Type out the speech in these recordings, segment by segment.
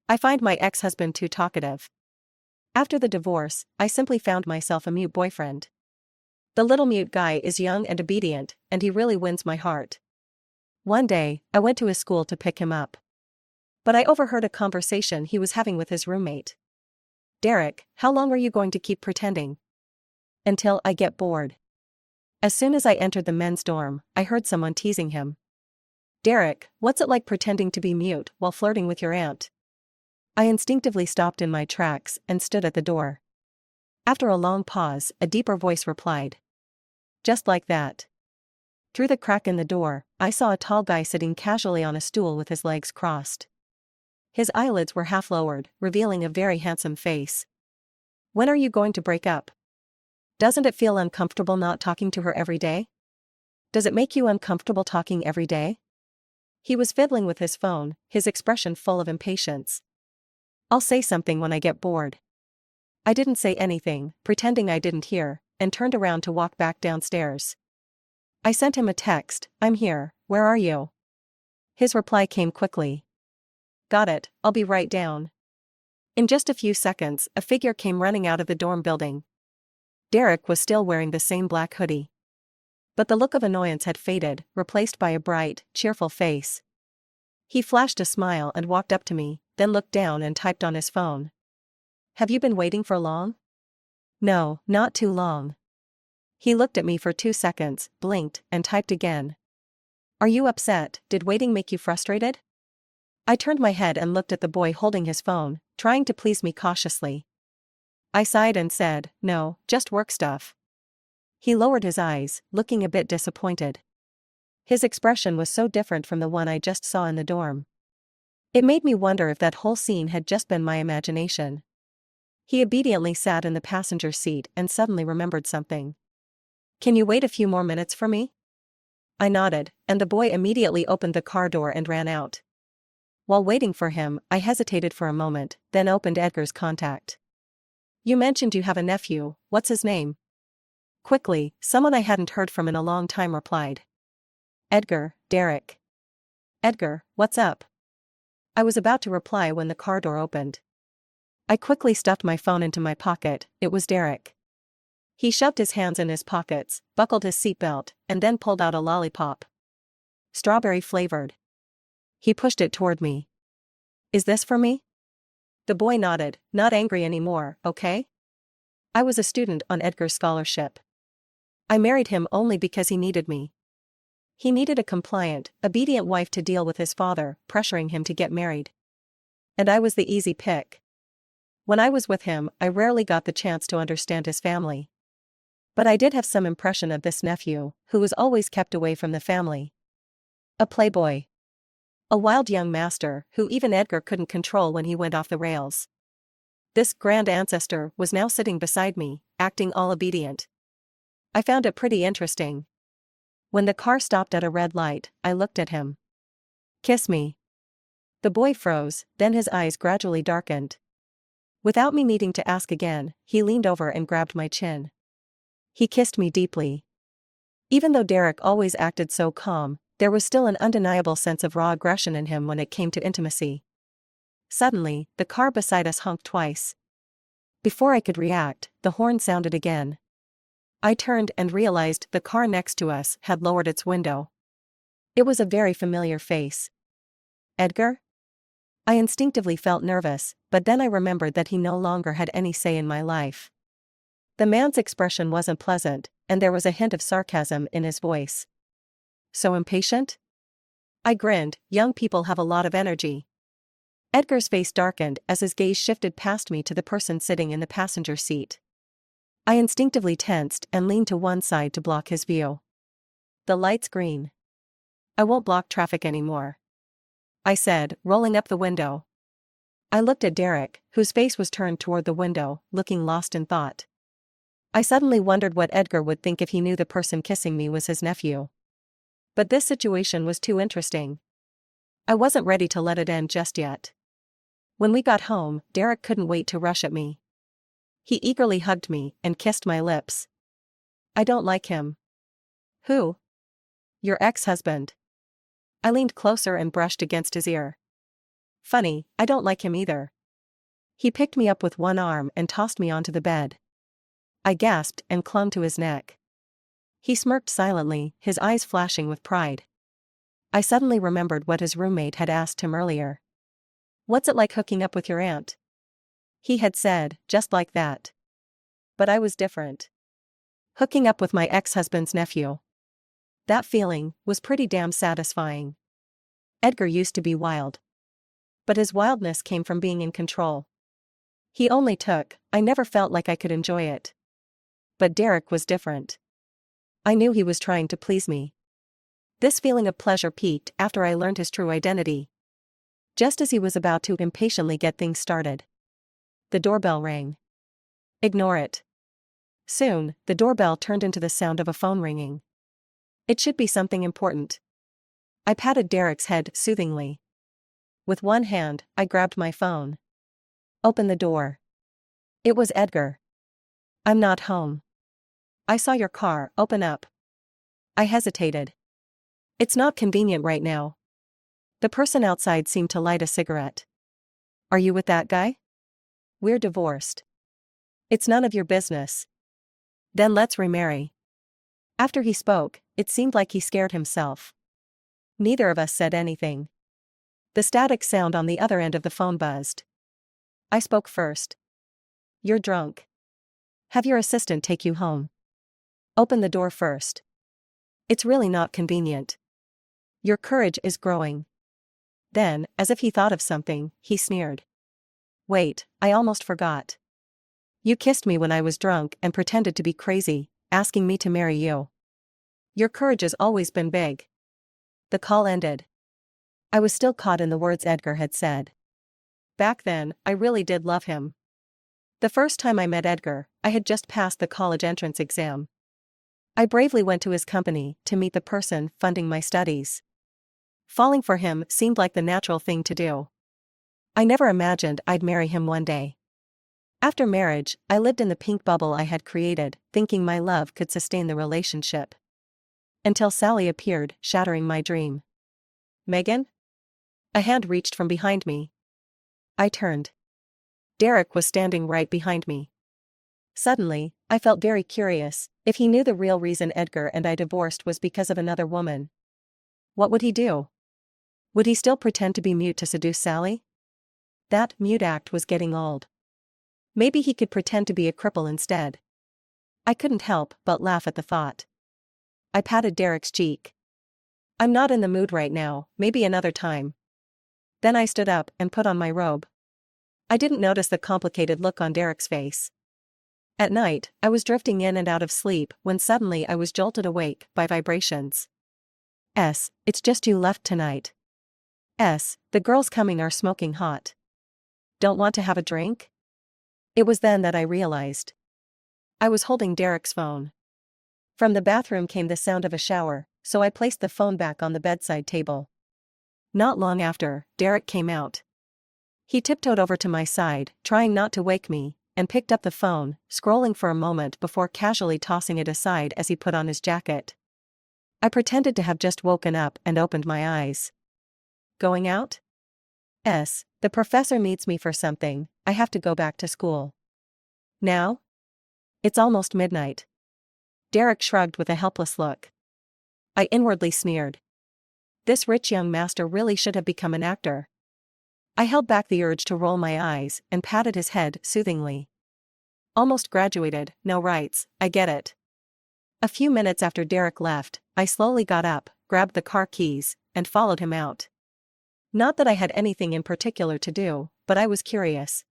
I find my ex-husband too talkative. After the divorce, I simply found myself a mute boyfriend. The little mute guy is young and obedient, and he really wins my heart. One day, I went to his school to pick him up. But I overheard a conversation he was having with his roommate. "Derek, how long are you going to keep pretending?" "Until I get bored." As soon as I entered the men's dorm, I heard someone teasing him. "Derek, what's it like pretending to be mute while flirting with your aunt?" I instinctively stopped in my tracks and stood at the door. After a long pause, a deeper voice replied. "Just like that." Through the crack in the door, I saw a tall guy sitting casually on a stool with his legs crossed. His eyelids were half lowered, revealing a very handsome face. "When are you going to break up? Doesn't it feel uncomfortable not talking to her every day? Does it make you uncomfortable talking every day?" He was fiddling with his phone, his expression full of impatience. "I'll say something when I get bored." I didn't say anything, pretending I didn't hear, and turned around to walk back downstairs. I sent him a text, "I'm here, where are you?" His reply came quickly. "Got it, I'll be right down." In just a few seconds, a figure came running out of the dorm building. Derek was still wearing the same black hoodie. But the look of annoyance had faded, replaced by a bright, cheerful face. He flashed a smile and walked up to me, then looked down and typed on his phone. "Have you been waiting for long?" "No, not too long." He looked at me for 2 seconds, blinked, and typed again. "Are you upset? Did waiting make you frustrated?" I turned my head and looked at the boy holding his phone, trying to please me cautiously. I sighed and said, "No, just work stuff." He lowered his eyes, looking a bit disappointed. His expression was so different from the one I just saw in the dorm. It made me wonder if that whole scene had just been my imagination. He obediently sat in the passenger seat and suddenly remembered something. "Can you wait a few more minutes for me?" I nodded, and the boy immediately opened the car door and ran out. While waiting for him, I hesitated for a moment, then opened Edgar's contact. "You mentioned you have a nephew, what's his name?" Quickly, someone I hadn't heard from in a long time replied. "Edgar, Derek." "Edgar, what's up?" I was about to reply when the car door opened. I quickly stuffed my phone into my pocket, it was Derek. He shoved his hands in his pockets, buckled his seatbelt, and then pulled out a lollipop. Strawberry flavored. He pushed it toward me. "Is this for me?" The boy nodded, not angry anymore, okay? I was a student on Edgar's scholarship. I married him only because he needed me. He needed a compliant, obedient wife to deal with his father, pressuring him to get married. And I was the easy pick. When I was with him, I rarely got the chance to understand his family. But I did have some impression of this nephew, who was always kept away from the family. A playboy. A wild young master, who even Edgar couldn't control when he went off the rails. This grand ancestor was now sitting beside me, acting all obedient. I found it pretty interesting. When the car stopped at a red light, I looked at him. "Kiss me." The boy froze, then his eyes gradually darkened. Without me needing to ask again, he leaned over and grabbed my chin. He kissed me deeply. Even though Derek always acted so calm, there was still an undeniable sense of raw aggression in him when it came to intimacy. Suddenly, the car beside us honked twice. Before I could react, the horn sounded again. I turned and realized the car next to us had lowered its window. It was a very familiar face. Edgar? I instinctively felt nervous, but then I remembered that he no longer had any say in my life. The man's expression wasn't pleasant, and there was a hint of sarcasm in his voice. "So impatient?" I grinned, young people have a lot of energy. Edgar's face darkened as his gaze shifted past me to the person sitting in the passenger seat. I instinctively tensed and leaned to one side to block his view. "The light's green. I won't block traffic anymore," I said, rolling up the window. I looked at Derek, whose face was turned toward the window, looking lost in thought. I suddenly wondered what Edgar would think if he knew the person kissing me was his nephew. But this situation was too interesting. I wasn't ready to let it end just yet. When we got home, Derek couldn't wait to rush at me. He eagerly hugged me and kissed my lips. "I don't like him." "Who?" "Your ex-husband." I leaned closer and brushed against his ear. Funny, I don't like him either. He picked me up with one arm and tossed me onto the bed. I gasped and clung to his neck. He smirked silently, his eyes flashing with pride. I suddenly remembered what his roommate had asked him earlier. "What's it like hooking up with your aunt?" He had said, just like that. But I was different. Hooking up with my ex-husband's nephew. That feeling was pretty damn satisfying. Edgar used to be wild. But his wildness came from being in control. He only took, I never felt like I could enjoy it. But Derek was different. I knew he was trying to please me. This feeling of pleasure peaked after I learned his true identity. Just as he was about to impatiently get things started. The doorbell rang. Ignore it. Soon, the doorbell turned into the sound of a phone ringing. It should be something important. I patted Derek's head soothingly. With one hand, I grabbed my phone. Open the door. It was Edgar. "I'm not home. I saw your car, open up." I hesitated. "It's not convenient right now." The person outside seemed to light a cigarette. "Are you with that guy?" "We're divorced." "It's none of your business." "Then let's remarry." After he spoke, it seemed like he scared himself. Neither of us said anything. The static sound on the other end of the phone buzzed. I spoke first. "You're drunk. Have your assistant take you home. Open the door first. It's really not convenient. Your courage is growing." Then, as if he thought of something, he sneered. "Wait, I almost forgot. You kissed me when I was drunk and pretended to be crazy, asking me to marry you. Your courage has always been big." The call ended. I was still caught in the words Edgar had said. Back then, I really did love him. The first time I met Edgar, I had just passed the college entrance exam. I bravely went to his company to meet the person funding my studies. Falling for him seemed like the natural thing to do. I never imagined I'd marry him one day. After marriage, I lived in the pink bubble I had created, thinking my love could sustain the relationship. Until Sally appeared, shattering my dream. "Megan?" A hand reached from behind me. I turned. Derek was standing right behind me. Suddenly, I felt very curious if he knew the real reason Edgar and I divorced was because of another woman. What would he do? Would he still pretend to be mute to seduce Sally? That mute act was getting old. Maybe he could pretend to be a cripple instead. I couldn't help but laugh at the thought. I patted Derek's cheek. "I'm not in the mood right now, maybe another time." Then I stood up and put on my robe. I didn't notice the complicated look on Derek's face. At night, I was drifting in and out of sleep when suddenly I was jolted awake by vibrations. It's just you left tonight. The girls coming are smoking hot. Don't want to have a drink?" It was then that I realized. I was holding Derek's phone. From the bathroom came the sound of a shower, so I placed the phone back on the bedside table. Not long after, Derek came out. He tiptoed over to my side, trying not to wake me, and picked up the phone, scrolling for a moment before casually tossing it aside as he put on his jacket. I pretended to have just woken up and opened my eyes. "Going out?" The professor needs me for something, I have to go back to school." "Now?" "It's almost midnight." Derek shrugged with a helpless look. I inwardly sneered. This rich young master really should have become an actor. I held back the urge to roll my eyes and patted his head soothingly. "Almost graduated, no rights, I get it." A few minutes after Derek left, I slowly got up, grabbed the car keys, and followed him out. Not that I had anything in particular to do, but I was curious.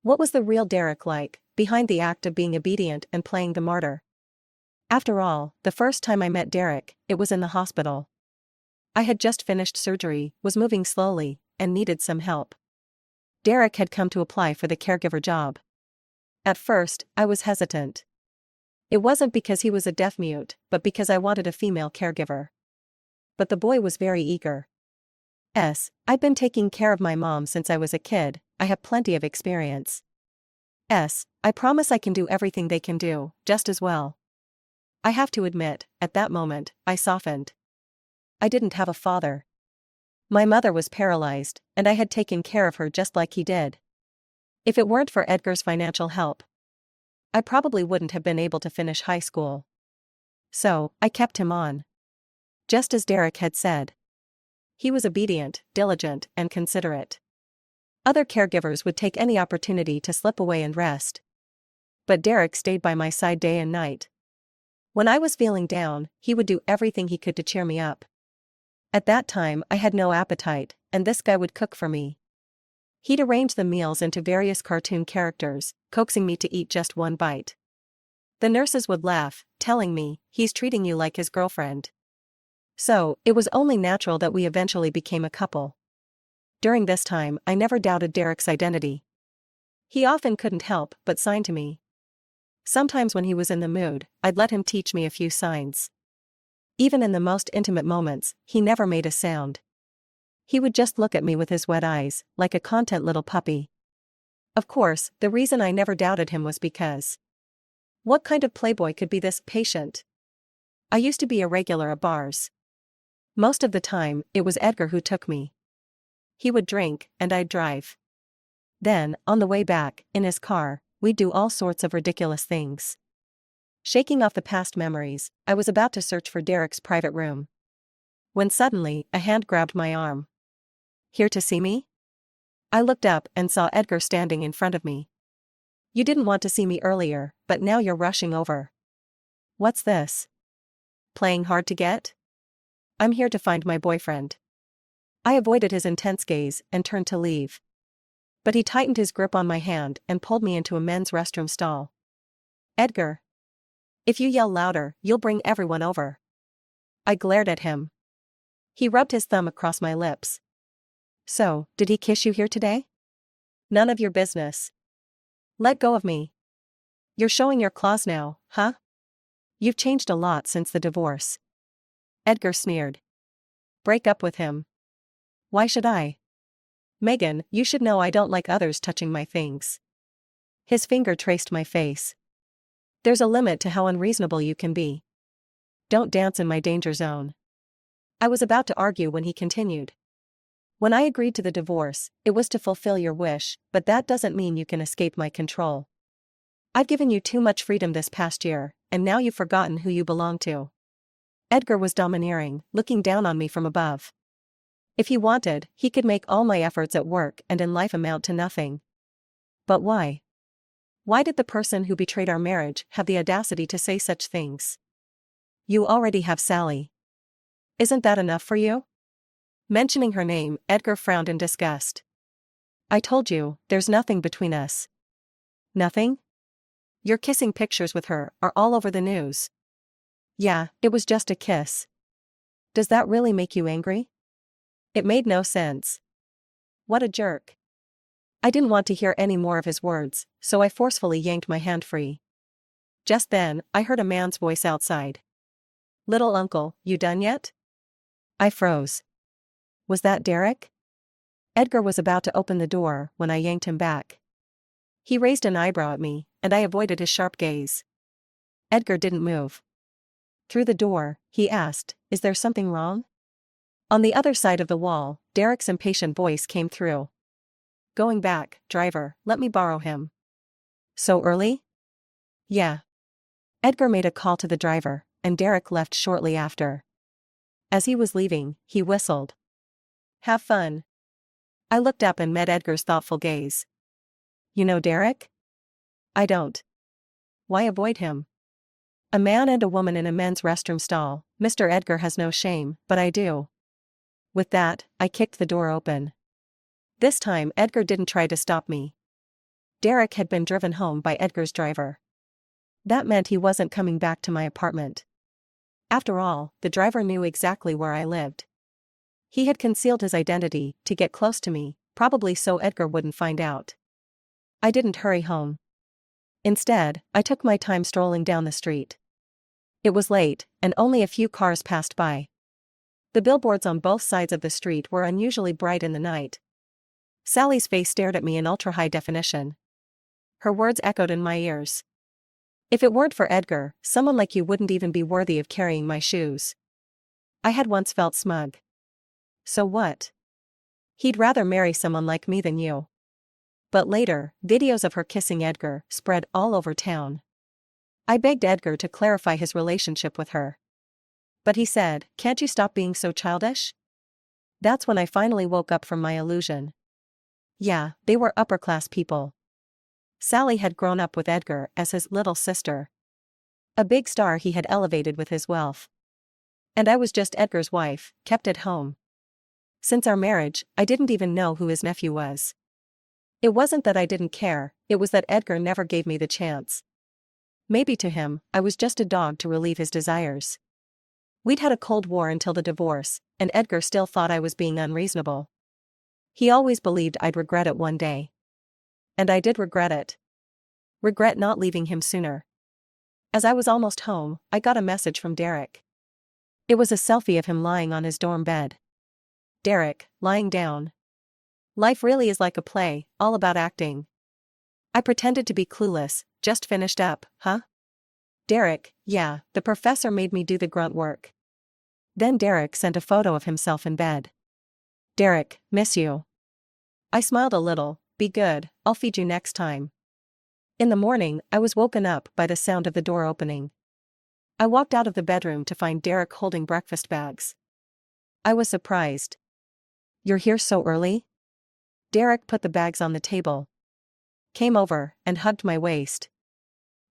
What was the real Derek like, behind the act of being obedient and playing the martyr? After all, the first time I met Derek, it was in the hospital. I had just finished surgery, was moving slowly, and needed some help. Derek had come to apply for the caregiver job. At first, I was hesitant. It wasn't because he was a deaf-mute, but because I wanted a female caregiver. But the boy was very eager. I've been taking care of my mom since I was a kid, I have plenty of experience. I promise I can do everything they can do, just as well. I have to admit, at that moment, I softened. I didn't have a father. My mother was paralyzed, and I had taken care of her just like he did. If it weren't for Edgar's financial help, I probably wouldn't have been able to finish high school. So, I kept him on. Just as Derek had said. He was obedient, diligent, and considerate. Other caregivers would take any opportunity to slip away and rest. But Derek stayed by my side day and night. When I was feeling down, he would do everything he could to cheer me up. At that time, I had no appetite, and this guy would cook for me. He'd arrange the meals into various cartoon characters, coaxing me to eat just one bite. The nurses would laugh, telling me, "He's treating you like his girlfriend." So, it was only natural that we eventually became a couple. During this time, I never doubted Derek's identity. He often couldn't help but sign to me. Sometimes when he was in the mood, I'd let him teach me a few signs. Even in the most intimate moments, he never made a sound. He would just look at me with his wet eyes, like a content little puppy. Of course, the reason I never doubted him was because what kind of playboy could be this patient? I used to be a regular at bars. Most of the time, it was Edgar who took me. He would drink, and I'd drive. Then, on the way back, in his car, we'd do all sorts of ridiculous things. Shaking off the past memories, I was about to search for Derek's private room, when suddenly, a hand grabbed my arm. "Here to see me?" I looked up and saw Edgar standing in front of me. "You didn't want to see me earlier, but now you're rushing over. What's this? Playing hard to get?" "I'm here to find my boyfriend." I avoided his intense gaze and turned to leave. But he tightened his grip on my hand and pulled me into a men's restroom stall. "Edgar. If you yell louder, you'll bring everyone over." I glared at him. He rubbed his thumb across my lips. "So, did he kiss you here today?" "None of your business." "Let go of me. You're showing your claws now, huh? You've changed a lot since the divorce." Edgar sneered. "Break up with him." "Why should I?" "Megan, you should know I don't like others touching my things." His finger traced my face. "There's a limit to how unreasonable you can be. Don't dance in my danger zone." I was about to argue when he continued. "When I agreed to the divorce, it was to fulfill your wish, but that doesn't mean you can escape my control. I've given you too much freedom this past year, and now you've forgotten who you belong to." Edgar was domineering, looking down on me from above. If he wanted, he could make all my efforts at work and in life amount to nothing. But why? Why did the person who betrayed our marriage have the audacity to say such things? "You already have Sally. Isn't that enough for you?" Mentioning her name, Edgar frowned in disgust. "I told you, there's nothing between us." "Nothing? Your kissing pictures with her are all over the news." "Yeah, it was just a kiss." "Does that really make you angry?" It made no sense. What a jerk. I didn't want to hear any more of his words, so I forcefully yanked my hand free. Just then, I heard a man's voice outside. "Little uncle, you done yet?" I froze. Was that Derek? Edgar was about to open the door when I yanked him back. He raised an eyebrow at me, and I avoided his sharp gaze. Edgar didn't move. Through the door, he asked, "Is there something wrong?" On the other side of the wall, Derek's impatient voice came through. "Going back, driver, let me borrow him." "So early?" "Yeah." Edgar made a call to the driver, and Derek left shortly after. As he was leaving, he whistled. "Have fun." I looked up and met Edgar's thoughtful gaze. "You know Derek?" "I don't." "Why avoid him? A man and a woman in a men's restroom stall. Mr. Edgar has no shame, but I do." With that, I kicked the door open. This time Edgar didn't try to stop me. Derek had been driven home by Edgar's driver. That meant he wasn't coming back to my apartment. After all, the driver knew exactly where I lived. He had concealed his identity to get close to me, probably so Edgar wouldn't find out. I didn't hurry home. Instead, I took my time strolling down the street. It was late, and only a few cars passed by. The billboards on both sides of the street were unusually bright in the night. Sally's face stared at me in ultra-high definition. Her words echoed in my ears. "If it weren't for Edgar, someone like you wouldn't even be worthy of carrying my shoes." I had once felt smug. So what? He'd rather marry someone like me than you. But later, videos of her kissing Edgar spread all over town. I begged Edgar to clarify his relationship with her. But he said, "Can't you stop being so childish?" That's when I finally woke up from my illusion. Yeah, they were upper-class people. Sally had grown up with Edgar as his little sister. A big star he had elevated with his wealth. And I was just Edgar's wife, kept at home. Since our marriage, I didn't even know who his nephew was. It wasn't that I didn't care, it was that Edgar never gave me the chance. Maybe to him, I was just a dog to relieve his desires. We'd had a cold war until the divorce, and Edgar still thought I was being unreasonable. He always believed I'd regret it one day. And I did regret it. Regret not leaving him sooner. As I was almost home, I got a message from Derek. It was a selfie of him lying on his dorm bed. Derek, lying down. Life really is like a play, all about acting. I pretended to be clueless, just finished up, huh? Derek, yeah, the professor made me do the grunt work. Then Derek sent a photo of himself in bed. Derek, miss you. I smiled a little, be good, I'll feed you next time. In the morning, I was woken up by the sound of the door opening. I walked out of the bedroom to find Derek holding breakfast bags. I was surprised. You're here so early? Derek put the bags on the table. Came over and hugged my waist.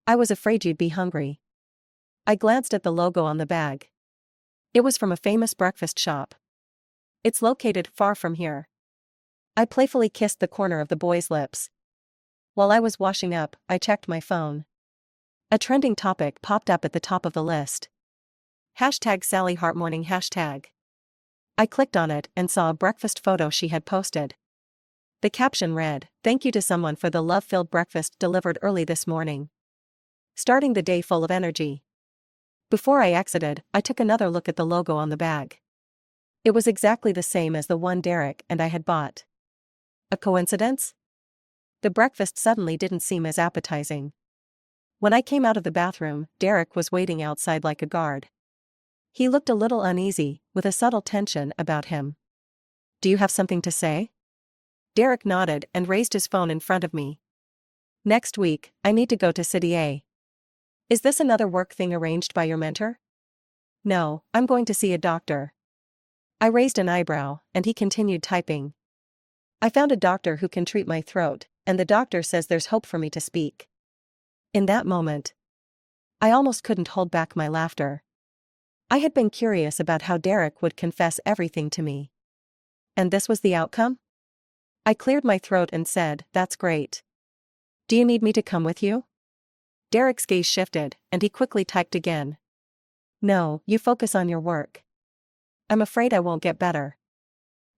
I was afraid you'd be hungry. I glanced at the logo on the bag. It was from a famous breakfast shop. It's located far from here. I playfully kissed the corner of the boy's lips. While I was washing up, I checked my phone. A trending topic popped up at the top of the list. #SallyHartMorning hashtag. I clicked on it and saw a breakfast photo she had posted. The caption read, "Thank you to someone for the love-filled breakfast delivered early this morning. Starting the day full of energy." Before I exited, I took another look at the logo on the bag. It was exactly the same as the one Derek and I had bought. A coincidence? The breakfast suddenly didn't seem as appetizing. When I came out of the bathroom, Derek was waiting outside like a guard. He looked a little uneasy, with a subtle tension about him. "Do you have something to say?" Derek nodded and raised his phone in front of me. "Next week, I need to go to City A. Is this another work thing arranged by your mentor?" "No, I'm going to see a doctor." I raised an eyebrow, and he continued typing. "I found a doctor who can treat my throat, and the doctor says there's hope for me to speak." In that moment, I almost couldn't hold back my laughter. I had been curious about how Derek would confess everything to me. And this was the outcome? I cleared my throat and said, "That's great. Do you need me to come with you?" Derek's gaze shifted, and he quickly typed again. "No, you focus on your work. I'm afraid I won't get better.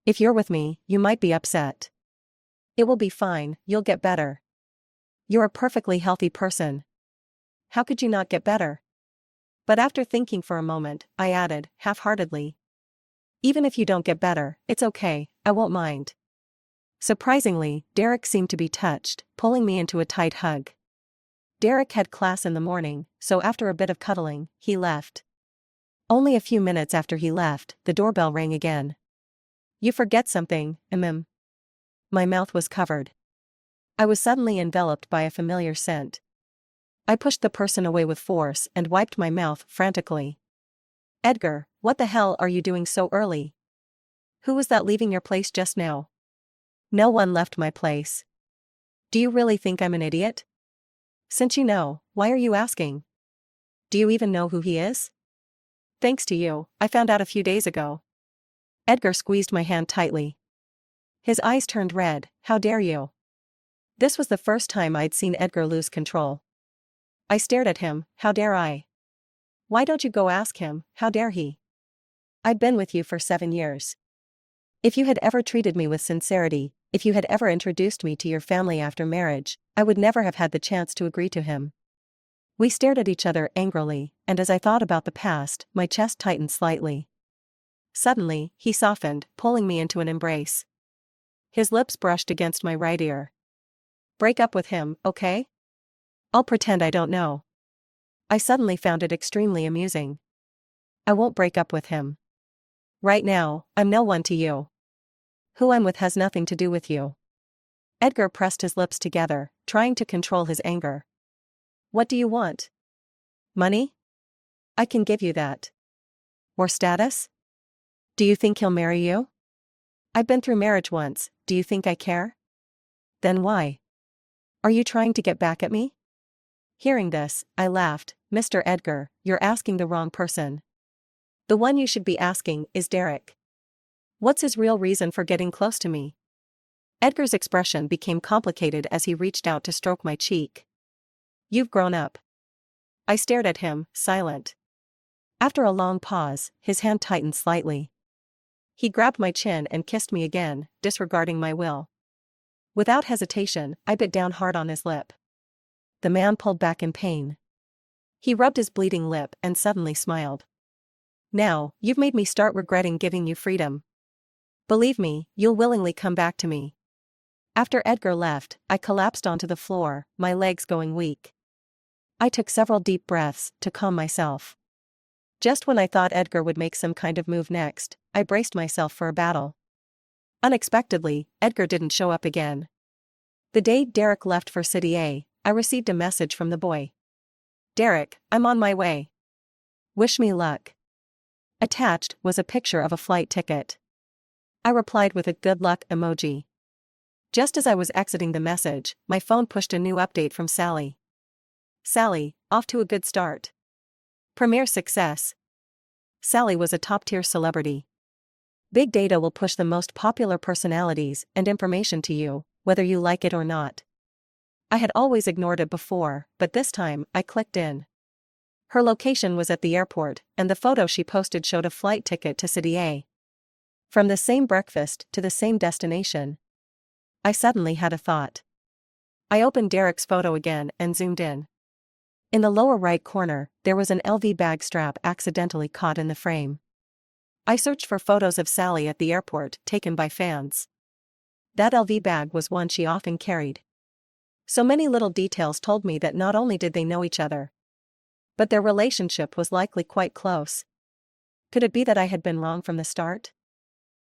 If you're with me, you might be upset." "It will be fine, you'll get better. You're a perfectly healthy person. How could you not get better?" But after thinking for a moment, I added, half-heartedly, "Even if you don't get better, it's okay, I won't mind." Surprisingly, Derek seemed to be touched, pulling me into a tight hug. Derek had class in the morning, so after a bit of cuddling, he left. Only a few minutes after he left, the doorbell rang again. "You forget something, mm." My mouth was covered. I was suddenly enveloped by a familiar scent. I pushed the person away with force and wiped my mouth frantically. "Edgar, what the hell are you doing so early? Who was that leaving your place just now?" "No one left my place." "Do you really think I'm an idiot? Since you know, why are you asking? Do you even know who he is?" "Thanks to you, I found out a few days ago." Edgar squeezed my hand tightly. His eyes turned red. "How dare you?" This was the first time I'd seen Edgar lose control. I stared at him. "How dare I? Why don't you go ask him, how dare he? I'd been with you for 7 years. If you had ever treated me with sincerity, if you had ever introduced me to your family after marriage, I would never have had the chance to agree to him." We stared at each other angrily, and as I thought about the past, my chest tightened slightly. Suddenly, he softened, pulling me into an embrace. His lips brushed against my right ear. "Break up with him, okay? I'll pretend I don't know." I suddenly found it extremely amusing. "I won't break up with him. Right now, I'm no one to you." Who I'm with has nothing to do with you. Edgar pressed his lips together, trying to control his anger. What do you want? Money? I can give you that. Or status? Do you think he'll marry you? I've been through marriage once, do you think I care? Then why? Are you trying to get back at me? Hearing this, I laughed. Mr. Edgar, you're asking the wrong person. The one you should be asking is Derek. What's his real reason for getting close to me? Edgar's expression became complicated as he reached out to stroke my cheek. You've grown up. I stared at him, silent. After a long pause, his hand tightened slightly. He grabbed my chin and kissed me again, disregarding my will. Without hesitation, I bit down hard on his lip. The man pulled back in pain. He rubbed his bleeding lip and suddenly smiled. Now, you've made me start regretting giving you freedom. Believe me, you'll willingly come back to me. After Edgar left, I collapsed onto the floor, my legs going weak. I took several deep breaths to calm myself. Just when I thought Edgar would make some kind of move next, I braced myself for a battle. Unexpectedly, Edgar didn't show up again. The day Derek left for City A, I received a message from the boy. Derek, I'm on my way. Wish me luck. Attached was a picture of a flight ticket. I replied with a good luck emoji. Just as I was exiting the message, my phone pushed a new update from Sally. Sally, off to a good start. Premiere success. Sally was a top-tier celebrity. Big data will push the most popular personalities and information to you, whether you like it or not. I had always ignored it before, but this time, I clicked in. Her location was at the airport, and the photo she posted showed a flight ticket to City A. From the same breakfast to the same destination. I suddenly had a thought. I opened Derek's photo again and zoomed in. In the lower right corner, there was an LV bag strap accidentally caught in the frame. I searched for photos of Sally at the airport taken by fans. That LV bag was one she often carried. So many little details told me that not only did they know each other, but their relationship was likely quite close. Could it be that I had been wrong from the start?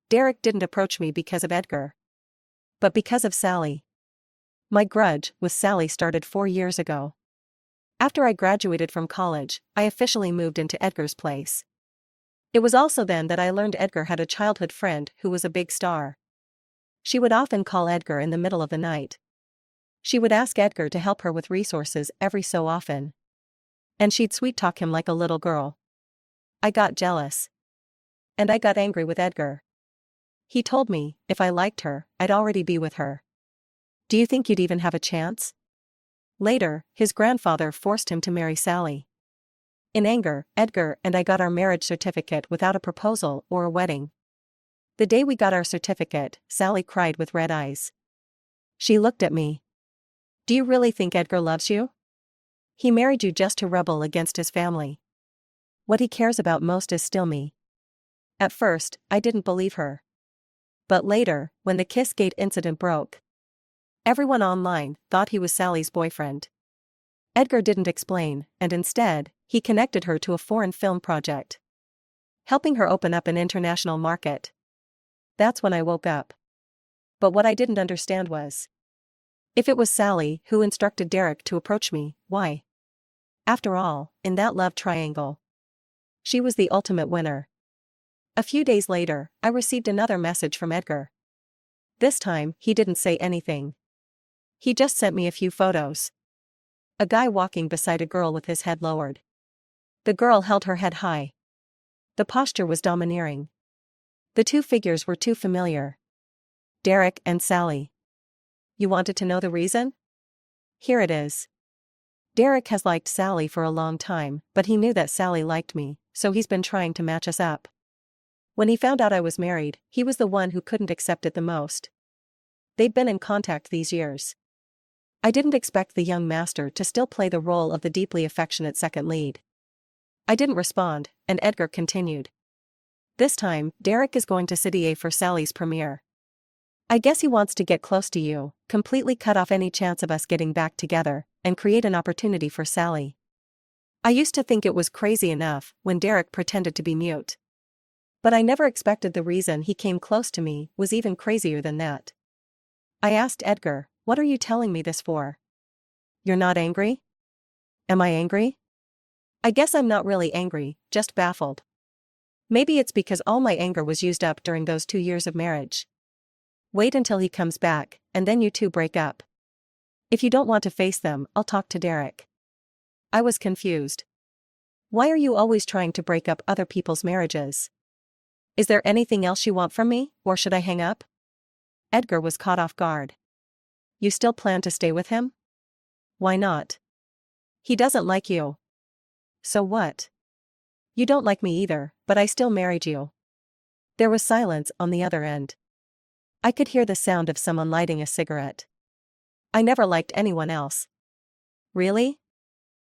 Derek didn't approach me because of Edgar, but because of Sally. My grudge with Sally started 4 years ago. After I graduated from college, I officially moved into Edgar's place. It was also then that I learned Edgar had a childhood friend who was a big star. She would often call Edgar in the middle of the night. She would ask Edgar to help her with resources every so often. And she'd sweet-talk him like a little girl. I got jealous. And I got angry with Edgar. He told me, if I liked her, I'd already be with her. Do you think you'd even have a chance? Later, his grandfather forced him to marry Sally. In anger, Edgar and I got our marriage certificate without a proposal or a wedding. The day we got our certificate, Sally cried with red eyes. She looked at me. Do you really think Edgar loves you? He married you just to rebel against his family. What he cares about most is still me. At first, I didn't believe her. But later, when the Kissgate incident broke, everyone online thought he was Sally's boyfriend. Edgar didn't explain, and instead, he connected her to a foreign film project, helping her open up an international market. That's when I woke up. But what I didn't understand was, if it was Sally who instructed Derek to approach me, why? After all, in that love triangle, she was the ultimate winner. A few days later, I received another message from Edgar. This time, he didn't say anything. He just sent me a few photos. A guy walking beside a girl with his head lowered. The girl held her head high. The posture was domineering. The two figures were too familiar. Derek and Sally. You wanted to know the reason? Here it is. Derek has liked Sally for a long time, but he knew that Sally liked me, so he's been trying to match us up. When he found out I was married, he was the one who couldn't accept it the most. They'd been in contact these years. I didn't expect the young master to still play the role of the deeply affectionate second lead. I didn't respond, and Edgar continued. This time, Derek is going to City A for Sally's premiere. I guess he wants to get close to you, completely cut off any chance of us getting back together, and create an opportunity for Sally. I used to think it was crazy enough when Derek pretended to be mute. But I never expected the reason he came close to me was even crazier than that. I asked Edgar, "What are you telling me this for? You're not angry?" "Am I angry?" "I guess I'm not really angry, just baffled. Maybe it's because all my anger was used up during those 2 years of marriage. Wait until he comes back, and then you two break up. If you don't want to face them, I'll talk to Derek." I was confused. "Why are you always trying to break up other people's marriages? Is there anything else you want from me, or should I hang up?" Edgar was caught off guard. "You still plan to stay with him?" "Why not? He doesn't like you." "So what? You don't like me either, but I still married you." There was silence on the other end. I could hear the sound of someone lighting a cigarette. "I never liked anyone else." "Really?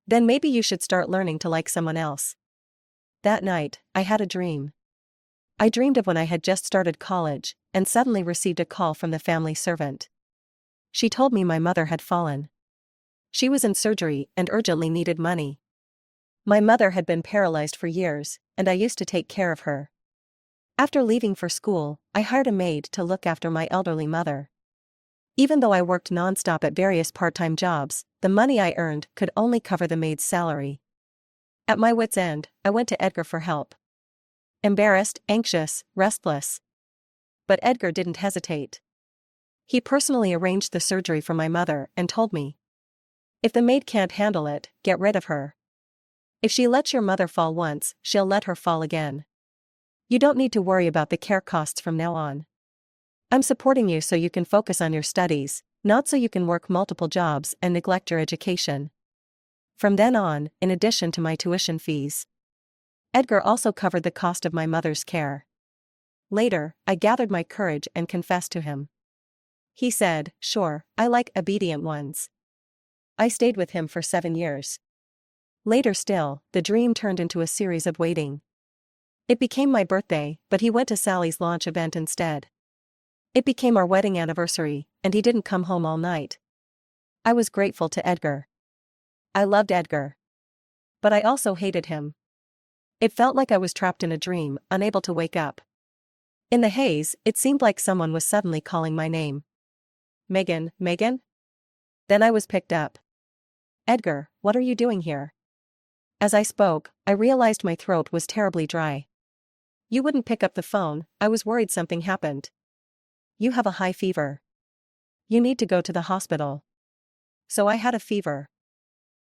Then maybe you should start learning to like someone else." That night, I had a dream. I dreamed of when I had just started college, and suddenly received a call from the family servant. She told me my mother had fallen. She was in surgery and urgently needed money. My mother had been paralyzed for years, and I used to take care of her. After leaving for school, I hired a maid to look after my elderly mother. Even though I worked nonstop at various part-time jobs, the money I earned could only cover the maid's salary. At my wit's end, I went to Edgar for help. Embarrassed, anxious, restless. But Edgar didn't hesitate. He personally arranged the surgery for my mother and told me, "If the maid can't handle it, get rid of her. If she lets your mother fall once, she'll let her fall again. You don't need to worry about the care costs from now on. I'm supporting you so you can focus on your studies, not so you can work multiple jobs and neglect your education." From then on, in addition to my tuition fees, Edgar also covered the cost of my mother's care. Later, I gathered my courage and confessed to him. He said, "Sure, I like obedient ones." I stayed with him for 7 years. Later still, the dream turned into a series of waiting. It became my birthday, but he went to Sally's launch event instead. It became our wedding anniversary, and he didn't come home all night. I was grateful to Edgar. I loved Edgar. But I also hated him. It felt like I was trapped in a dream, unable to wake up. In the haze, it seemed like someone was suddenly calling my name. "Megan, Megan?" Then I was picked up. "Edgar, what are you doing here?" As I spoke, I realized my throat was terribly dry. "You wouldn't pick up the phone, I was worried something happened." "You have a high fever. You need to go to the hospital." So I had a fever.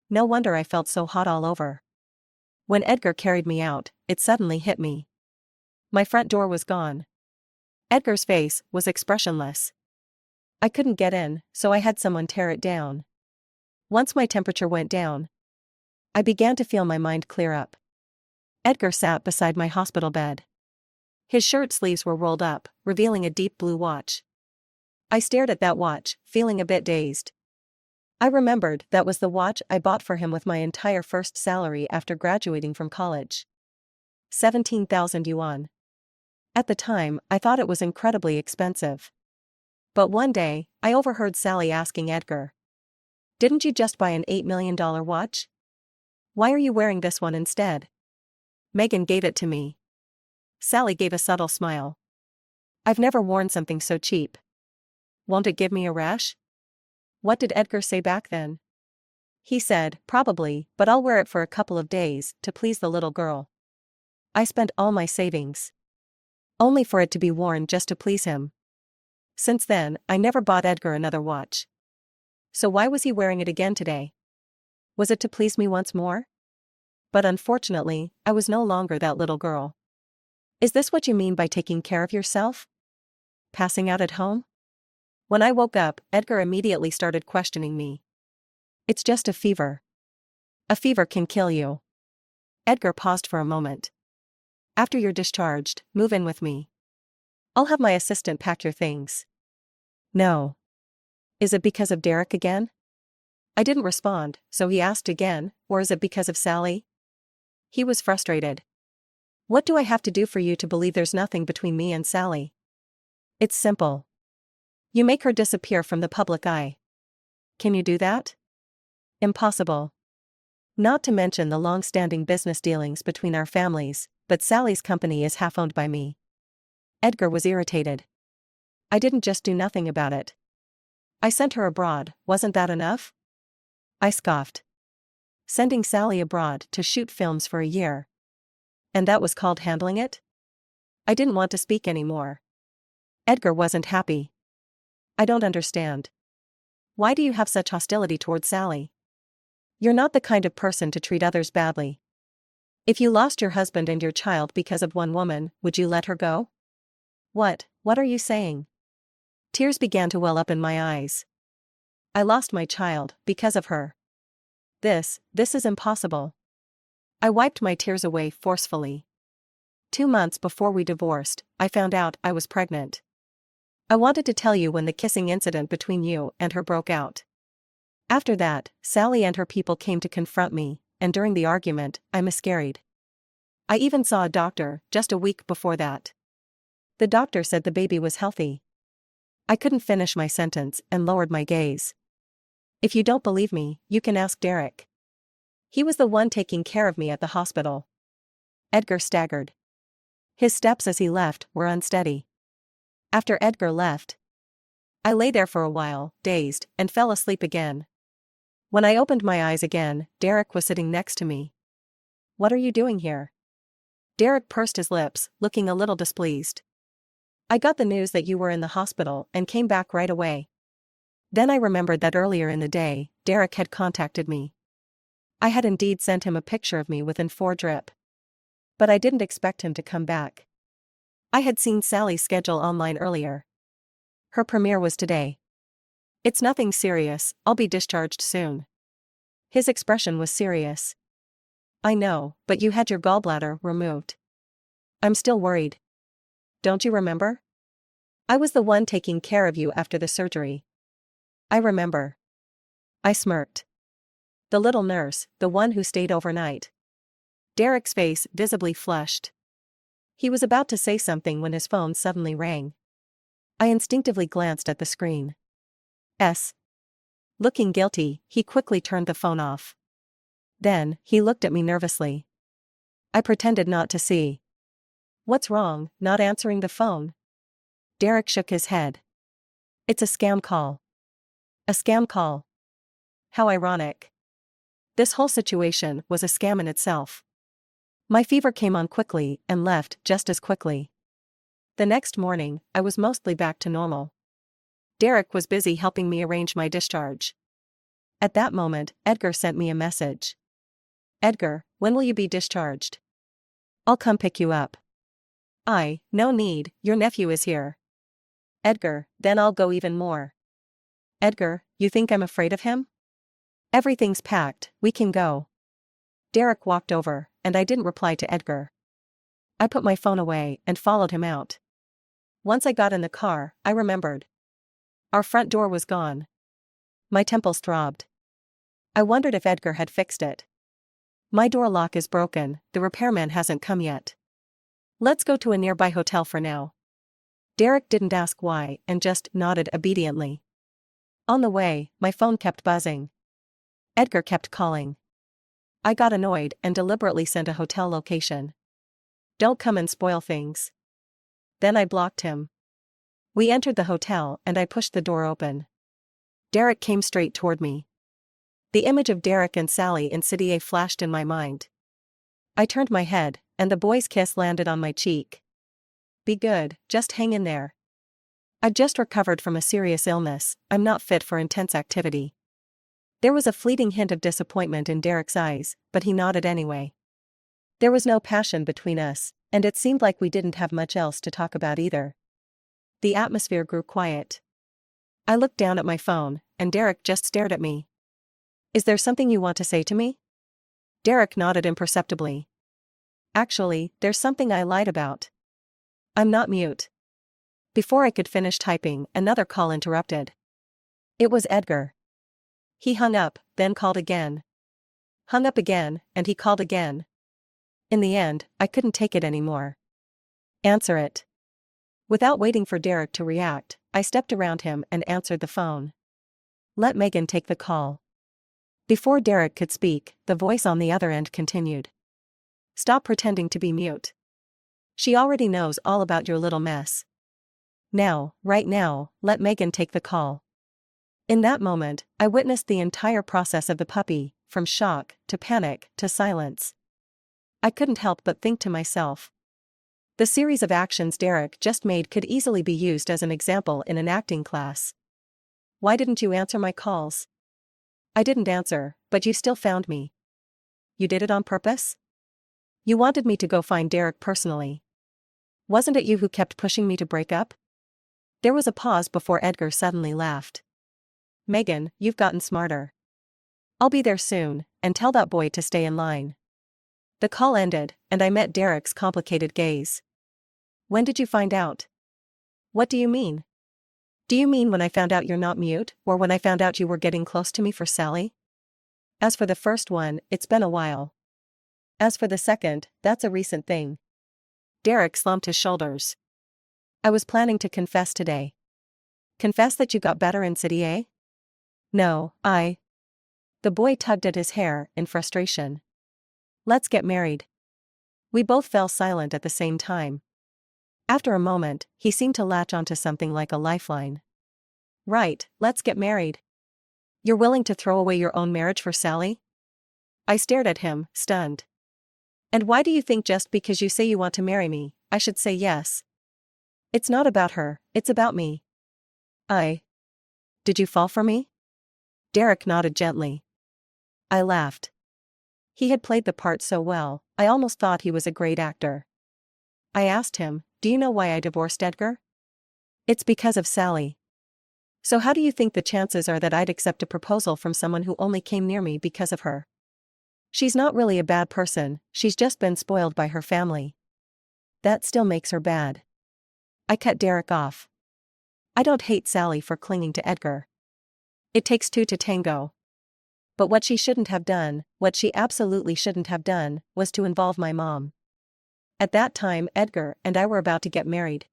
No wonder I felt so hot all over. When Edgar carried me out, it suddenly hit me. My front door was gone. Edgar's face was expressionless. I couldn't get in, so I had someone tear it down. Once my temperature went down, I began to feel my mind clear up. Edgar sat beside my hospital bed. His shirt sleeves were rolled up, revealing a deep blue watch. I stared at that watch, feeling a bit dazed. I remembered that was the watch I bought for him with my entire first salary after graduating from college. 17,000 yuan. At the time, I thought it was incredibly expensive. But one day, I overheard Sally asking Edgar, "Didn't you just buy an $8 million watch? Why are you wearing this one instead?" "Megan gave it to me." Sally gave a subtle smile. "I've never worn something so cheap. Won't it give me a rash?" What did Edgar say back then? He said, "Probably, but I'll wear it for a couple of days, to please the little girl." I spent all my savings. Only for it to be worn just to please him. Since then, I never bought Edgar another watch. So why was he wearing it again today? Was it to please me once more? But unfortunately, I was no longer that little girl. Is this what you mean by taking care of yourself? Passing out at home? When I woke up, Edgar immediately started questioning me. "It's just a fever." "A fever can kill you." Edgar paused for a moment. "After you're discharged, move in with me. I'll have my assistant pack your things." "No." "Is it because of Derek again?" I didn't respond, so he asked again, "Or is it because of Sally?" He was frustrated. "What do I have to do for you to believe there's nothing between me and Sally?" "It's simple. You make her disappear from the public eye." "Can you do that?" "Impossible. Not to mention the long-standing business dealings between our families, but Sally's company is half owned by me. Edgar was irritated. I didn't just do nothing about it. I sent her abroad, wasn't that enough? I scoffed. Sending Sally abroad to shoot films for a year. And that was called handling it? I didn't want to speak anymore. Edgar wasn't happy. I don't understand. Why do you have such hostility towards Sally? You're not the kind of person to treat others badly. If you lost your husband and your child because of one woman, would you let her go? What are you saying? Tears began to well up in my eyes. I lost my child because of her. This is impossible. I wiped my tears away forcefully. 2 months before we divorced, I found out I was pregnant. I wanted to tell you when the kissing incident between you and her broke out. After that, Sally and her people came to confront me, and during the argument, I miscarried. I even saw a doctor just a week before that. The doctor said the baby was healthy. I couldn't finish my sentence and lowered my gaze. If you don't believe me, you can ask Derek. He was the one taking care of me at the hospital. Edgar staggered. His steps as he left were unsteady. After Edgar left, I lay there for a while, dazed, and fell asleep again. When I opened my eyes again, Derek was sitting next to me. What are you doing here? Derek pursed his lips, looking a little displeased. I got the news that you were in the hospital and came back right away. Then I remembered that earlier in the day, Derek had contacted me. I had indeed sent him a picture of me within 4 drip. But I didn't expect him to come back. I had seen Sally's schedule online earlier. Her premiere was today. It's nothing serious, I'll be discharged soon. His expression was serious. I know, but you had your gallbladder removed. I'm still worried. Don't you remember? I was the one taking care of you after the surgery. I remember. I smirked. The little nurse, the one who stayed overnight. Derek's face visibly flushed. He was about to say something when his phone suddenly rang. I instinctively glanced at the screen. Looking guilty, he quickly turned the phone off. Then, he looked at me nervously. I pretended not to see. What's wrong, not answering the phone? Derek shook his head. It's a scam call. A scam call. How ironic. This whole situation was a scam in itself. My fever came on quickly and left just as quickly. The next morning, I was mostly back to normal. Derek was busy helping me arrange my discharge. At that moment, Edgar sent me a message. Edgar, when will you be discharged? I'll come pick you up. No need, your nephew is here. Edgar, then I'll go even more. Edgar, you think I'm afraid of him? Everything's packed, we can go. Derek walked over, and I didn't reply to Edgar. I put my phone away and followed him out. Once I got in the car, I remembered. Our front door was gone. My temples throbbed. I wondered if Edgar had fixed it. My door lock is broken, the repairman hasn't come yet. Let's go to a nearby hotel for now. Derek didn't ask why and just nodded obediently. On the way, my phone kept buzzing. Edgar kept calling. I got annoyed and deliberately sent a hotel location. Don't come and spoil things. Then I blocked him. We entered the hotel and I pushed the door open. Derek came straight toward me. The image of Derek and Sally in City A flashed in my mind. I turned my head, and the boy's kiss landed on my cheek. Be good, just hang in there. I've just recovered from a serious illness, I'm not fit for intense activity. There was a fleeting hint of disappointment in Derek's eyes, but he nodded anyway. There was no passion between us, and it seemed like we didn't have much else to talk about either. The atmosphere grew quiet. I looked down at my phone, and Derek just stared at me. Is there something you want to say to me? Derek nodded imperceptibly. Actually, there's something I lied about. I'm not mute. Before I could finish typing, another call interrupted. It was Edgar. He hung up, then called again. Hung up again, and he called again. In the end, I couldn't take it anymore. Answer it. Without waiting for Derek to react, I stepped around him and answered the phone. Let Megan take the call. Before Derek could speak, the voice on the other end continued. Stop pretending to be mute. She already knows all about your little mess. Now, right now, let Megan take the call. In that moment, I witnessed the entire process of the puppy, from shock, to panic, to silence. I couldn't help but think to myself. The series of actions Derek just made could easily be used as an example in an acting class. Why didn't you answer my calls? I didn't answer, but you still found me. You did it on purpose? You wanted me to go find Derek personally. Wasn't it you who kept pushing me to break up? There was a pause before Edgar suddenly laughed. Megan, you've gotten smarter. I'll be there soon, and tell that boy to stay in line. The call ended, and I met Derek's complicated gaze. When did you find out? What do you mean? Do you mean when I found out you're not mute, or when I found out you were getting close to me for Sally? As for the first one, it's been a while. As for the second, that's a recent thing. Derek slumped his shoulders. I was planning to confess today. Confess that you got better in City A? No, The boy tugged at his hair, in frustration. Let's get married. We both fell silent at the same time. After a moment, he seemed to latch onto something like a lifeline. Right, let's get married. You're willing to throw away your own marriage for Sally? I stared at him, stunned. And why do you think just because you say you want to marry me, I should say yes? It's not about her, it's about me. Did you fall for me? Derek nodded gently. I laughed. He had played the part so well, I almost thought he was a great actor. I asked him, do you know why I divorced Edgar? It's because of Sally. So how do you think the chances are that I'd accept a proposal from someone who only came near me because of her? She's not really a bad person, she's just been spoiled by her family. That still makes her bad. I cut Derek off. I don't hate Sally for clinging to Edgar. It takes two to tango. But what she shouldn't have done, what she absolutely shouldn't have done, was to involve my mom. At that time, Edgar and I were about to get married.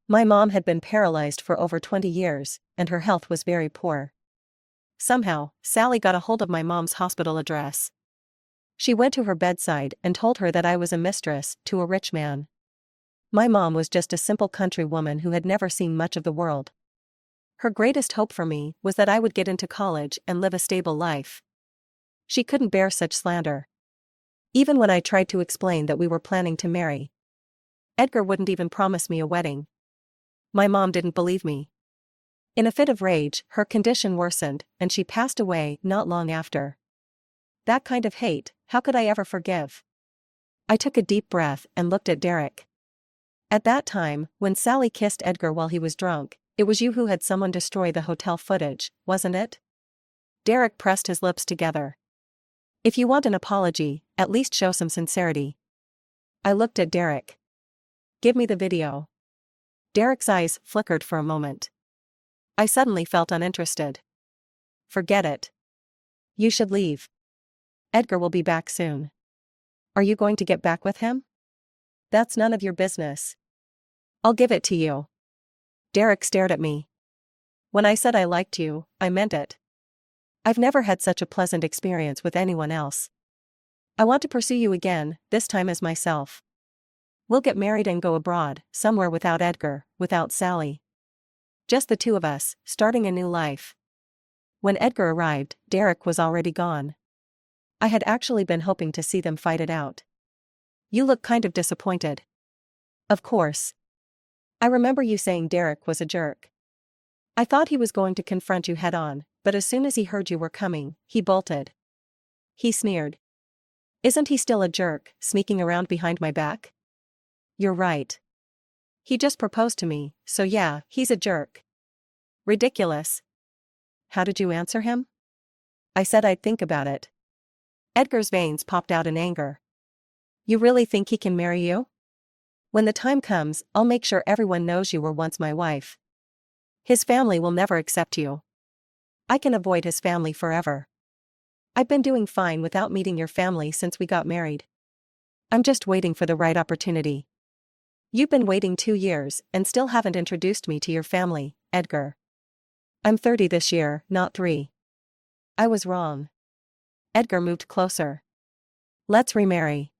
My mom had been paralyzed for over 20 years, and her health was very poor. Somehow, Sally got a hold of my mom's hospital address. She went to her bedside and told her that I was a mistress to a rich man. My mom was just a simple country woman who had never seen much of the world. Her greatest hope for me was that I would get into college and live a stable life. She couldn't bear such slander. Even when I tried to explain that we were planning to marry, Edgar wouldn't even promise me a wedding. My mom didn't believe me. In a fit of rage, her condition worsened, and she passed away not long after. That kind of hate, how could I ever forgive? I took a deep breath and looked at Derek. At that time, when Sally kissed Edgar while he was drunk, it was you who had someone destroy the hotel footage, wasn't it? Derek pressed his lips together. If you want an apology, at least show some sincerity. I looked at Derek. Give me the video. Derek's eyes flickered for a moment. I suddenly felt uninterested. Forget it. You should leave. Edgar will be back soon. Are you going to get back with him? That's none of your business. I'll give it to you. Derek stared at me. When I said I liked you, I meant it. I've never had such a pleasant experience with anyone else. I want to pursue you again, this time as myself. We'll get married and go abroad, somewhere without Edgar, without Sally. Just the two of us, starting a new life. When Edgar arrived, Derek was already gone. I had actually been hoping to see them fight it out. You look kind of disappointed. Of course. I remember you saying Derek was a jerk. I thought he was going to confront you head-on, but as soon as he heard you were coming, he bolted. He sneered. Isn't he still a jerk, sneaking around behind my back? You're right. He just proposed to me, so yeah, he's a jerk. Ridiculous. How did you answer him? I said I'd think about it. Edgar's veins popped out in anger. You really think he can marry you? When the time comes, I'll make sure everyone knows you were once my wife. His family will never accept you. I can avoid his family forever. I've been doing fine without meeting your family since we got married. I'm just waiting for the right opportunity. You've been waiting 2 years and still haven't introduced me to your family, Edgar. I'm 30 this year, not 3. I was wrong. Edgar moved closer. Let's remarry.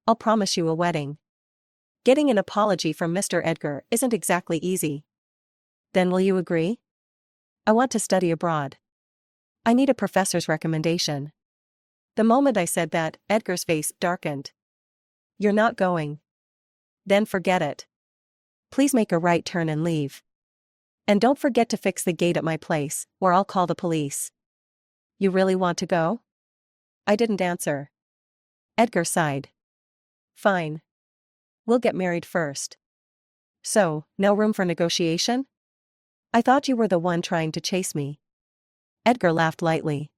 I'll promise you a wedding. Getting an apology from Mr. Edgar isn't exactly easy. Then will you agree? I want to study abroad. I need a professor's recommendation. The moment I said that, Edgar's face darkened. You're not going. Then forget it. Please make a right turn and leave. And don't forget to fix the gate at my place, or I'll call the police. You really want to go? I didn't answer. Edgar sighed. Fine. We'll get married first. So, no room for negotiation? I thought you were the one trying to chase me. Edgar laughed lightly.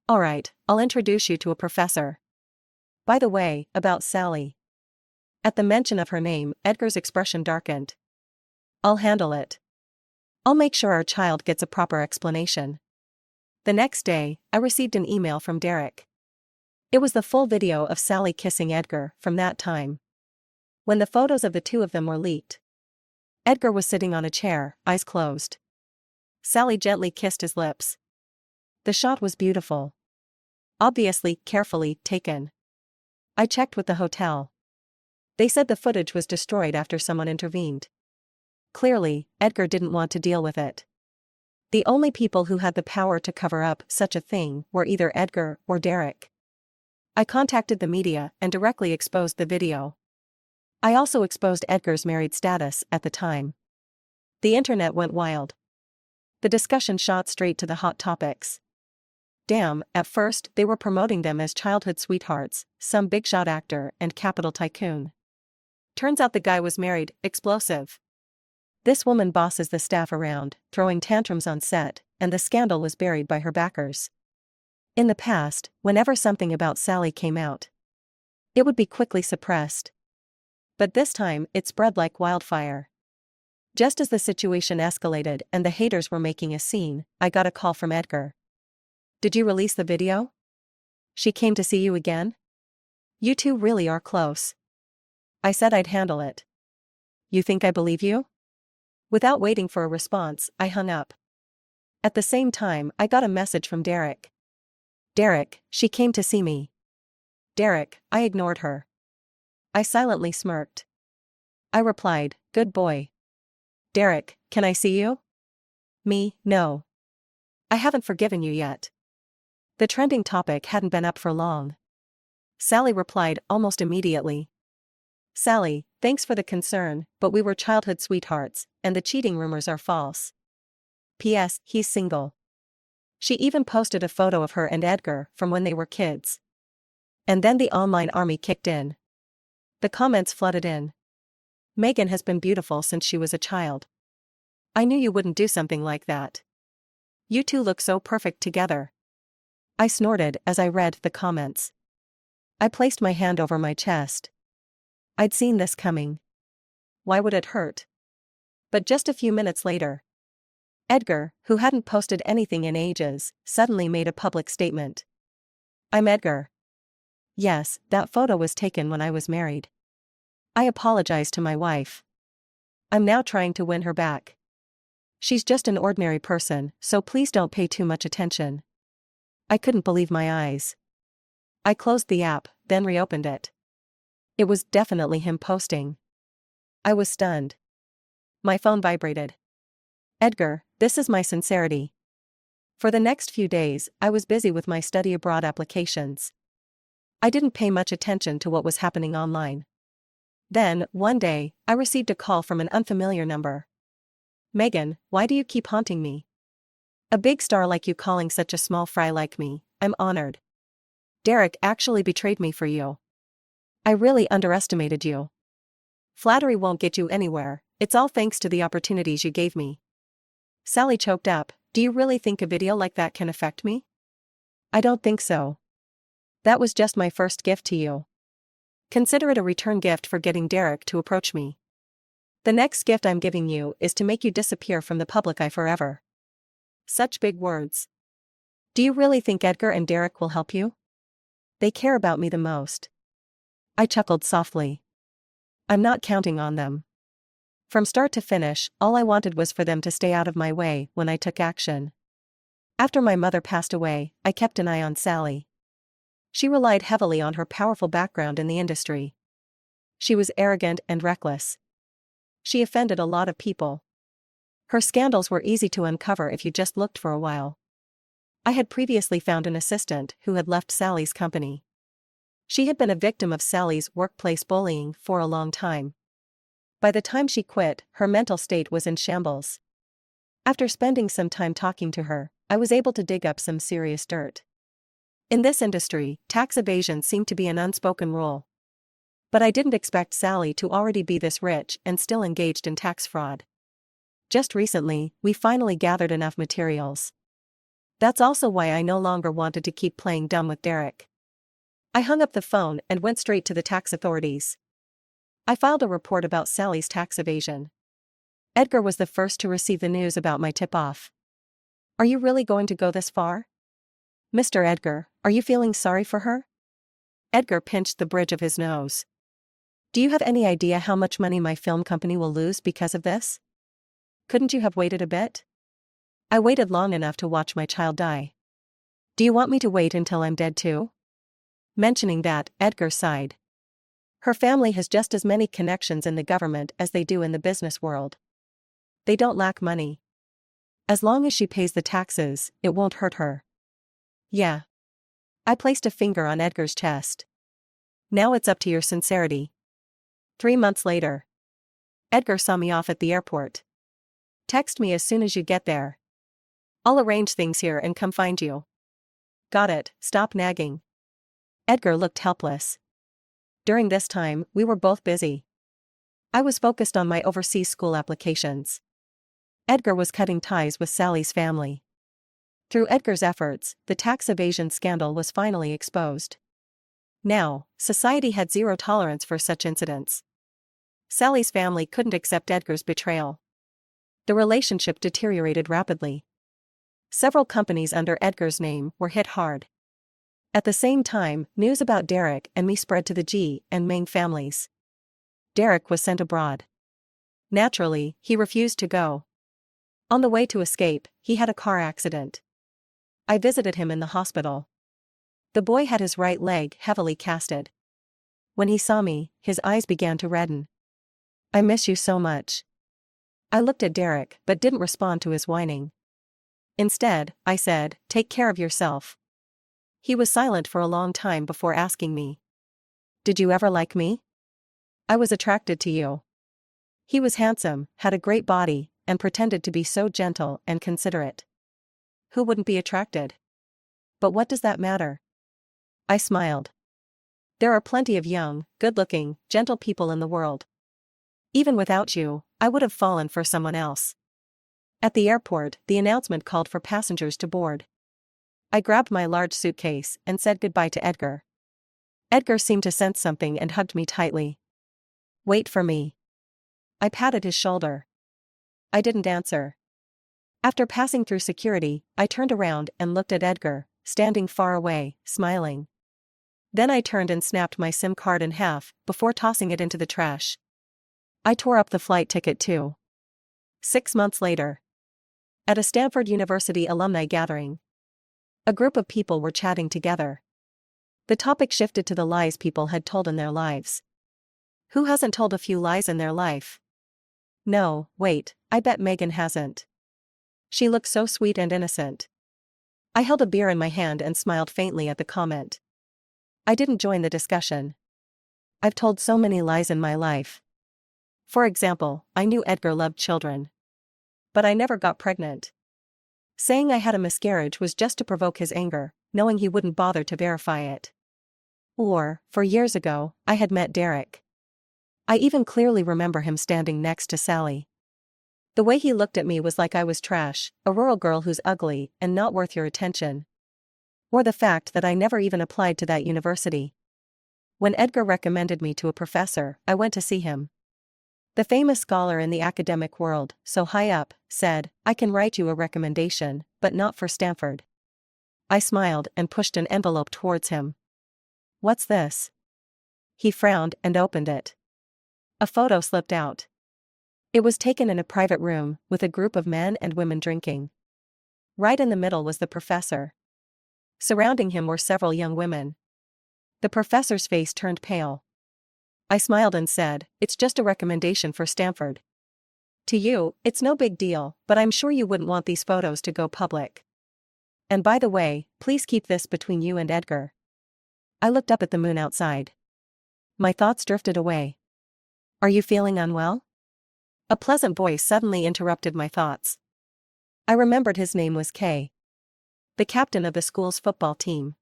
All right, I'll introduce you to a professor. By the way, about Sally. At the mention of her name, Edgar's expression darkened. I'll handle it. I'll make sure our child gets a proper explanation. The next day, I received an email from Derek. It was the full video of Sally kissing Edgar from that time. When the photos of the two of them were leaked, Edgar was sitting on a chair, eyes closed. Sally gently kissed his lips. The shot was beautiful. Obviously, carefully taken. I checked with the hotel. They said the footage was destroyed after someone intervened. Clearly, Edgar didn't want to deal with it. The only people who had the power to cover up such a thing were either Edgar or Derek. I contacted the media and directly exposed the video. I also exposed Edgar's married status at the time. The internet went wild. The discussion shot straight to the hot topics. Damn, at first they were promoting them as childhood sweethearts, some big shot actor and capital tycoon. Turns out the guy was married, explosive. This woman bosses the staff around, throwing tantrums on set, and the scandal was buried by her backers. In the past, whenever something about Sally came out, it would be quickly suppressed. But this time, it spread like wildfire. Just as the situation escalated and the haters were making a scene, I got a call from Edgar. Did you release the video? She came to see you again? You two really are close. I said I'd handle it. You think I believe you? Without waiting for a response, I hung up. At the same time, I got a message from Derek. Derek, she came to see me. Derek, I ignored her. I silently smirked. I replied, good boy. Derek, can I see you? Me, no. I haven't forgiven you yet. The trending topic hadn't been up for long. Sally replied almost immediately. Sally, thanks for the concern, but we were childhood sweethearts, and the cheating rumors are false. P.S. He's single. She even posted a photo of her and Edgar from when they were kids. And then the online army kicked in. The comments flooded in. Megan has been beautiful since she was a child. I knew you wouldn't do something like that. You two look so perfect together. I snorted as I read the comments. I placed my hand over my chest. I'd seen this coming. Why would it hurt? But just a few minutes later, Edgar, who hadn't posted anything in ages, suddenly made a public statement. I'm Edgar. Yes, that photo was taken when I was married. I apologized to my wife. I'm now trying to win her back. She's just an ordinary person, so please don't pay too much attention. I couldn't believe my eyes. I closed the app, then reopened it. It was definitely him posting. I was stunned. My phone vibrated. Edgar, this is my sincerity. For the next few days, I was busy with my study abroad applications. I didn't pay much attention to what was happening online. Then, one day, I received a call from an unfamiliar number. Megan, why do you keep haunting me? A big star like you calling such a small fry like me, I'm honored. Derek actually betrayed me for you. I really underestimated you. Flattery won't get you anywhere, it's all thanks to the opportunities you gave me. Sally choked up, do you really think a video like that can affect me? I don't think so. That was just my first gift to you. Consider it a return gift for getting Derek to approach me. The next gift I'm giving you is to make you disappear from the public eye forever. Such big words. Do you really think Edgar and Derek will help you? They care about me the most. I chuckled softly. I'm not counting on them. From start to finish, all I wanted was for them to stay out of my way when I took action. After my mother passed away, I kept an eye on Sally. She relied heavily on her powerful background in the industry. She was arrogant and reckless. She offended a lot of people. Her scandals were easy to uncover if you just looked for a while. I had previously found an assistant who had left Sally's company. She had been a victim of Sally's workplace bullying for a long time. By the time she quit, her mental state was in shambles. After spending some time talking to her, I was able to dig up some serious dirt. In this industry, tax evasion seemed to be an unspoken rule. But I didn't expect Sally to already be this rich and still engaged in tax fraud. Just recently, we finally gathered enough materials. That's also why I no longer wanted to keep playing dumb with Derek. I hung up the phone and went straight to the tax authorities. I filed a report about Sally's tax evasion. Edgar was the first to receive the news about my tip-off. "Are you really going to go this far? Mr. Edgar, are you feeling sorry for her?" Edgar pinched the bridge of his nose. "Do you have any idea how much money my film company will lose because of this? Couldn't you have waited a bit? I waited long enough to watch my child die. Do you want me to wait until I'm dead too?" Mentioning that, Edgar sighed. "Her family has just as many connections in the government as they do in the business world. They don't lack money. As long as she pays the taxes, it won't hurt her." "Yeah." I placed a finger on Edgar's chest. "Now it's up to your sincerity." 3 months later. Edgar saw me off at the airport. "Text me as soon as you get there. I'll arrange things here and come find you." "Got it, stop nagging." Edgar looked helpless. During this time, we were both busy. I was focused on my overseas school applications. Edgar was cutting ties with Sally's family. Through Edgar's efforts, the tax evasion scandal was finally exposed. Now, society had zero tolerance for such incidents. Sally's family couldn't accept Edgar's betrayal. The relationship deteriorated rapidly. Several companies under Edgar's name were hit hard. At the same time, news about Derek and me spread to the G and Meng families. Derek was sent abroad. Naturally, he refused to go. On the way to escape, he had a car accident. I visited him in the hospital. The boy had his right leg heavily casted. When he saw me, his eyes began to redden. "I miss you so much." I looked at Derek but didn't respond to his whining. Instead, I said, "Take care of yourself." He was silent for a long time before asking me, "Did you ever like me?" "I was attracted to you." He was handsome, had a great body, and pretended to be so gentle and considerate. Who wouldn't be attracted? But what does that matter? I smiled. There are plenty of young, good-looking, gentle people in the world. Even without you, I would have fallen for someone else. At the airport, the announcement called for passengers to board. I grabbed my large suitcase and said goodbye to Edgar. Edgar seemed to sense something and hugged me tightly. "Wait for me." I patted his shoulder. I didn't answer. After passing through security, I turned around and looked at Edgar, standing far away, smiling. Then I turned and snapped my SIM card in half, before tossing it into the trash. I tore up the flight ticket too. 6 months later. At a Stanford University alumni gathering. A group of people were chatting together. The topic shifted to the lies people had told in their lives. Who hasn't told a few lies in their life? No, wait, I bet Megan hasn't. She looked so sweet and innocent. I held a beer in my hand and smiled faintly at the comment. I didn't join the discussion. I've told so many lies in my life. For example, I knew Edgar loved children. But I never got pregnant. Saying I had a miscarriage was just to provoke his anger, knowing he wouldn't bother to verify it. Or, 4 years ago, I had met Derek. I even clearly remember him standing next to Sally. The way he looked at me was like I was trash, a rural girl who's ugly and not worth your attention. Or the fact that I never even applied to that university. When Edgar recommended me to a professor, I went to see him. The famous scholar in the academic world, so high up, said, "I can write you a recommendation, but not for Stanford." I smiled and pushed an envelope towards him. "What's this?" He frowned and opened it. A photo slipped out. It was taken in a private room, with a group of men and women drinking. Right in the middle was the professor. Surrounding him were several young women. The professor's face turned pale. I smiled and said, "It's just a recommendation for Stanford. To you, it's no big deal, but I'm sure you wouldn't want these photos to go public. And by the way, please keep this between you and Edgar." I looked up at the moon outside. My thoughts drifted away. "Are you feeling unwell?" A pleasant voice suddenly interrupted my thoughts. I remembered his name was Kay. The captain of the school's football team.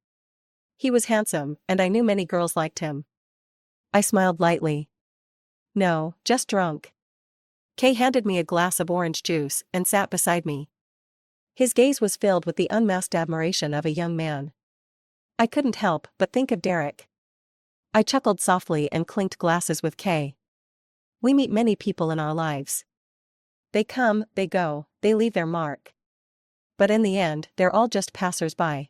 He was handsome, and I knew many girls liked him. I smiled lightly. "No, just drunk." Kay handed me a glass of orange juice and sat beside me. His gaze was filled with the unmasked admiration of a young man. I couldn't help but think of Derek. I chuckled softly and clinked glasses with Kay. We meet many people in our lives. They come, they go, they leave their mark. But in the end, they're all just passers-by.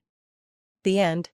The end.